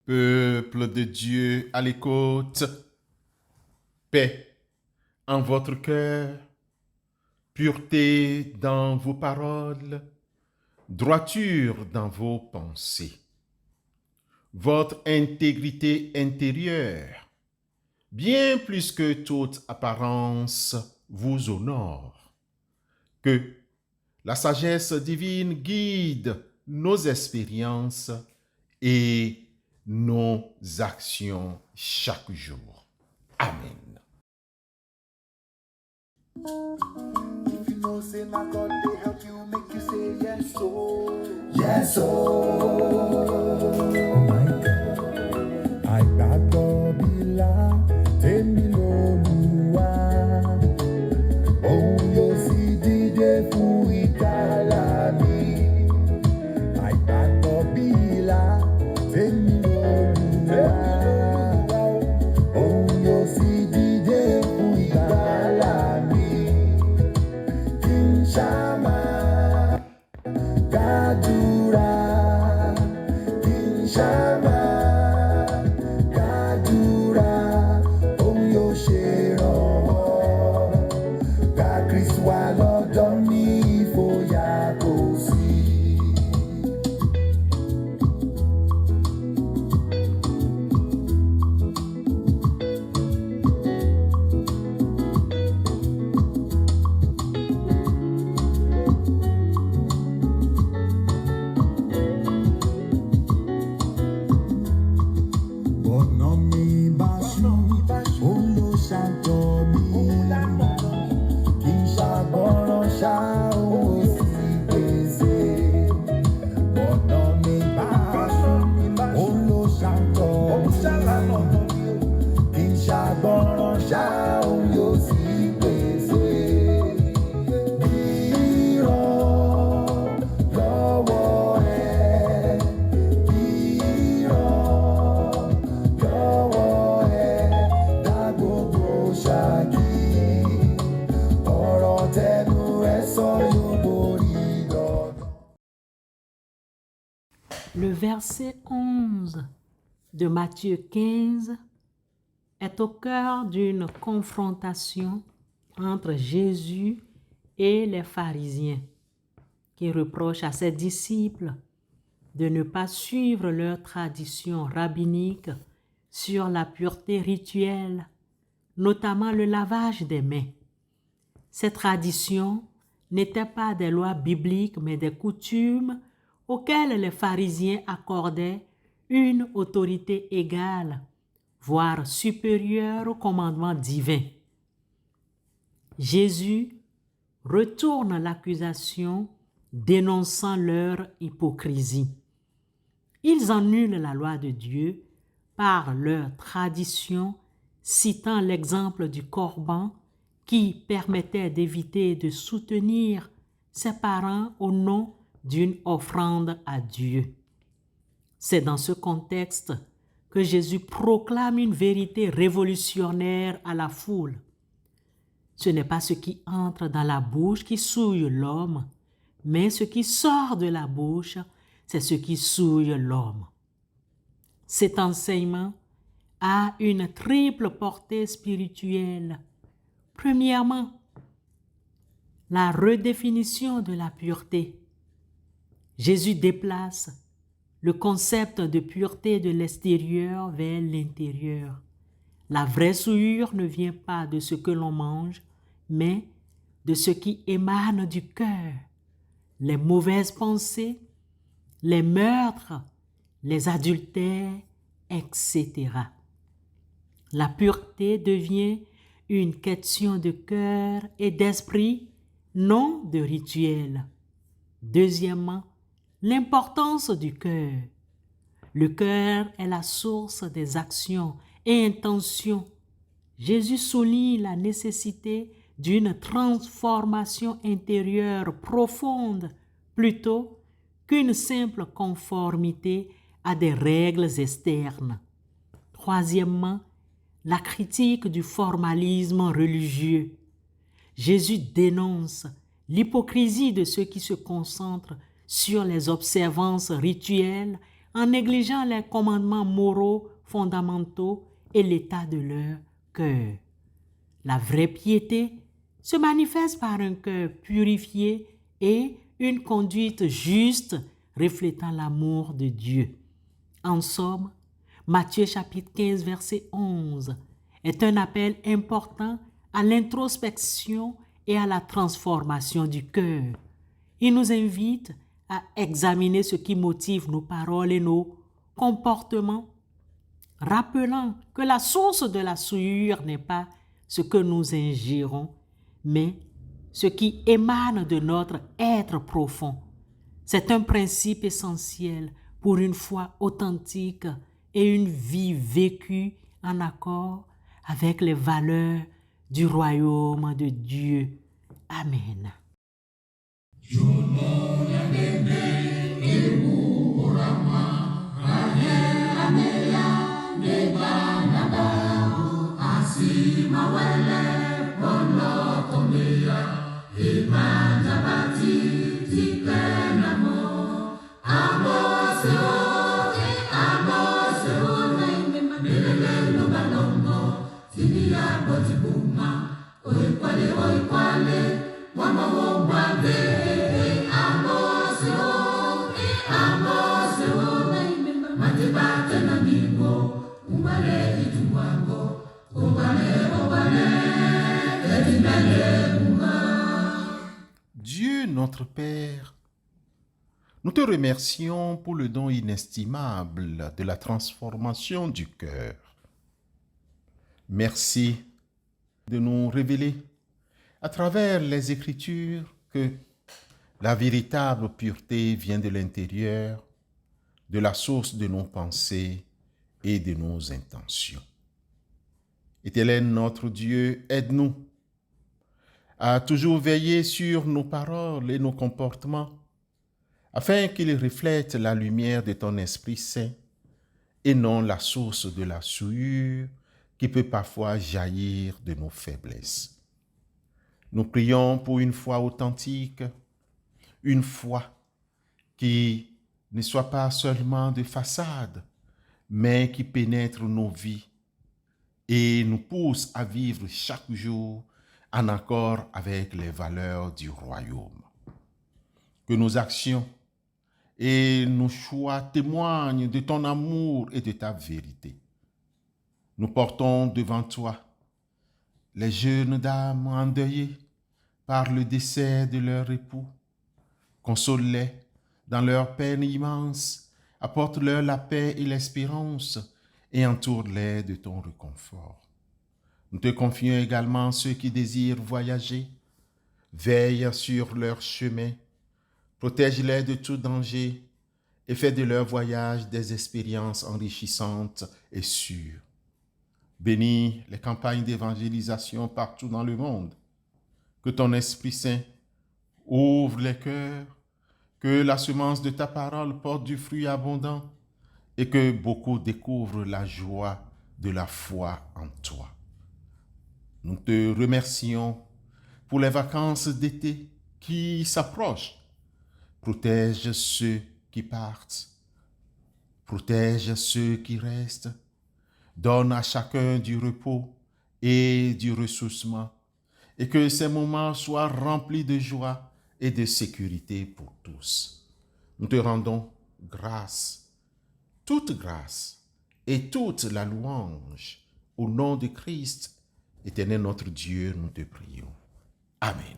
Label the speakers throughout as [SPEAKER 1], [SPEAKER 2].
[SPEAKER 1] Peuple de Dieu à l'écoute, paix en votre cœur, pureté dans vos paroles, droiture dans vos pensées. Votre intégrité intérieure, bien plus que toute apparence, vous honore. Que la sagesse divine guide nos expériences et nos actions chaque jour. Amen.
[SPEAKER 2] If you know, say my God, they help you, make you say yes, oh. Yes, oh. My God, I gbàgbọ́ bílá, tèmi l'Olúwa. Òun yóò sì dìde fún ìgbàlà mi. I gbàgbọ́ bílá, tèmi l'Olúwa. Òun yóò sì dìde fún ìgbàlà mi. Shama Gadura Shama Gadura Òun yóò ṣèrànwọ́ gba Kristi wá lọ́dọ̀ mi ìfòyà kò sí. Ọ̀nà mi bá ṣú, òun ló ṣàtọ̀ mi. Kì í ṣàgbọ́ràn ṣá, òun ò sì pèsè. Ọ̀nà mi bá ṣú, òun ló ṣàtọ̀ mi. Kì í ṣàgbọ́ràn ṣá, òun yóò sì pèsè. Ìrànlọ́wọ́ ẹ̀,
[SPEAKER 3] Le verset 11 de Matthieu 15 est au cœur d'une confrontation entre Jésus et les pharisiens qui reprochent à ses disciples de ne pas suivre leur tradition rabbinique sur la pureté rituelle, notamment le lavage des mains. Ces traditions n'étaient pas des lois bibliques mais des coutumes auxquelles les pharisiens accordaient une autorité égale, voire supérieure au commandement divin. Jésus retourne l'accusation dénonçant leur hypocrisie. Ils annulent la loi de Dieu par leur tradition, citant l'exemple du corban qui permettait d'éviter de soutenir ses parents au nom d'une offrande à Dieu. C'est dans ce contexte que Jésus proclame une vérité révolutionnaire à la foule. Ce n'est pas ce qui entre dans la bouche qui souille l'homme, mais ce qui sort de la bouche, c'est ce qui souille l'homme. Cet enseignement a une triple portée spirituelle. Premièrement, la redéfinition de la pureté. Jésus déplace le concept de pureté de l'extérieur vers l'intérieur. La vraie souillure ne vient pas de ce que l'on mange, mais de ce qui émane du cœur. Les mauvaises pensées, les meurtres, les adultères, etc. La pureté devient une question de cœur et d'esprit, non de rituel. Deuxièmement, l'importance du cœur. Le cœur est la source des actions et intentions. Jésus souligne la nécessité d'une transformation intérieure profonde plutôt qu'une simple conformité à des règles externes. Troisièmement, la critique du formalisme religieux. Jésus dénonce l'hypocrisie de ceux qui se concentrent sur les observances rituelles en négligeant les commandements moraux fondamentaux et l'état de leur cœur. La vraie piété se manifeste par un cœur purifié et une conduite juste reflétant l'amour de Dieu. En somme, Matthieu chapitre 15 verset 11 est un appel important à l'introspection et à la transformation du cœur. Il nous invite à examiner ce qui motive nos paroles et nos comportements, rappelant que la source de la souillure n'est pas ce que nous ingérons, mais ce qui émane de notre être profond. C'est un principe essentiel pour une foi authentique et une vie vécue en accord avec les valeurs du royaume de Dieu. Amen.
[SPEAKER 1] Dieu notre Père, nous te remercions pour le don inestimable de la transformation du cœur. Merci de nous révéler à travers les Écritures que la véritable pureté vient de l'intérieur, de la source de nos pensées et de nos intentions. Éternel notre Dieu, aide-nous à toujours veiller sur nos paroles et nos comportements, afin qu'ils reflètent la lumière de ton Esprit Saint et non la source de la souillure qui peut parfois jaillir de nos faiblesses. Nous prions pour une foi authentique, une foi qui ne soit pas seulement de façade, mais qui pénètre nos vies et nous pousse à vivre chaque jour en accord avec les valeurs du royaume. Que nos actions et nos choix témoignent de ton amour et de ta vérité. Nous portons devant toi les jeunes dames endeuillées par le décès de leur époux. Console-les dans leur peine immense, apporte-leur la paix et l'espérance et entoure-les de ton réconfort. Nous te confions également ceux qui désirent voyager. Veille sur leur chemin, protège-les de tout danger et fais de leur voyage des expériences enrichissantes et sûres. Bénis les campagnes d'évangélisation partout dans le monde. Que ton Esprit Saint ouvre les cœurs, que la semence de ta parole porte du fruit abondant et que beaucoup découvrent la joie de la foi en toi. Nous te remercions pour les vacances d'été qui s'approchent. Protège ceux qui partent, protège ceux qui restent. Donne à chacun du repos et du ressourcement, et que ces moments soient remplis de joie et de sécurité pour tous. Nous te rendons grâce, toute grâce et toute la louange au nom de Christ. Éternel notre Dieu, nous te prions. Amen.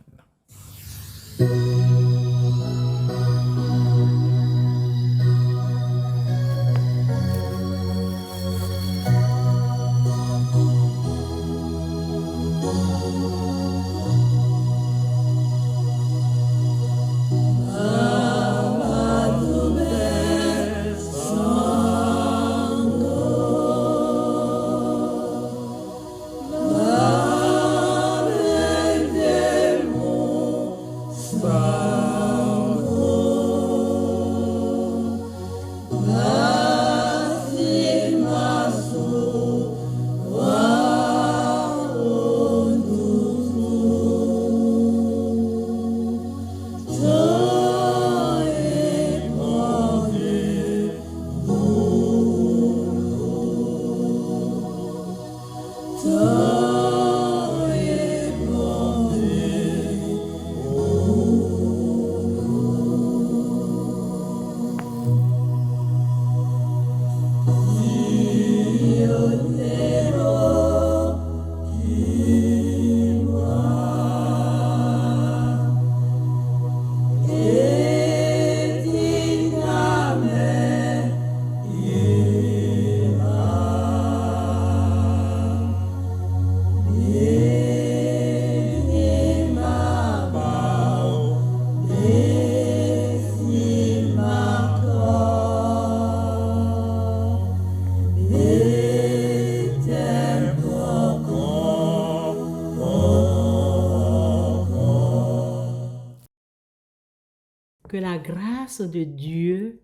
[SPEAKER 3] Que la grâce de Dieu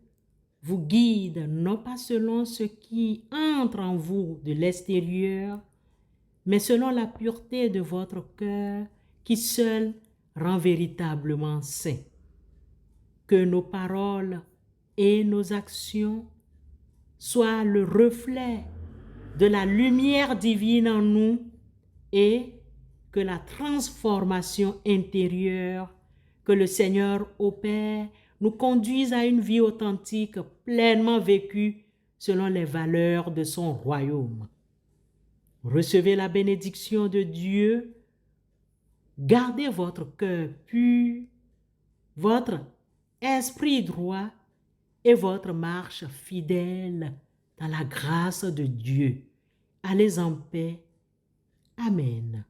[SPEAKER 3] vous guide non pas selon ce qui entre en vous de l'extérieur, mais selon la pureté de votre cœur qui seul rend véritablement saint. Que nos paroles et nos actions soient le reflet de la lumière divine en nous et que la transformation intérieure que le Seigneur opère nous conduise à une vie authentique, pleinement vécue selon les valeurs de son royaume. Recevez la bénédiction de Dieu. Gardez votre cœur pur, votre esprit droit et votre marche fidèle dans la grâce de Dieu. Allez en paix. Amen.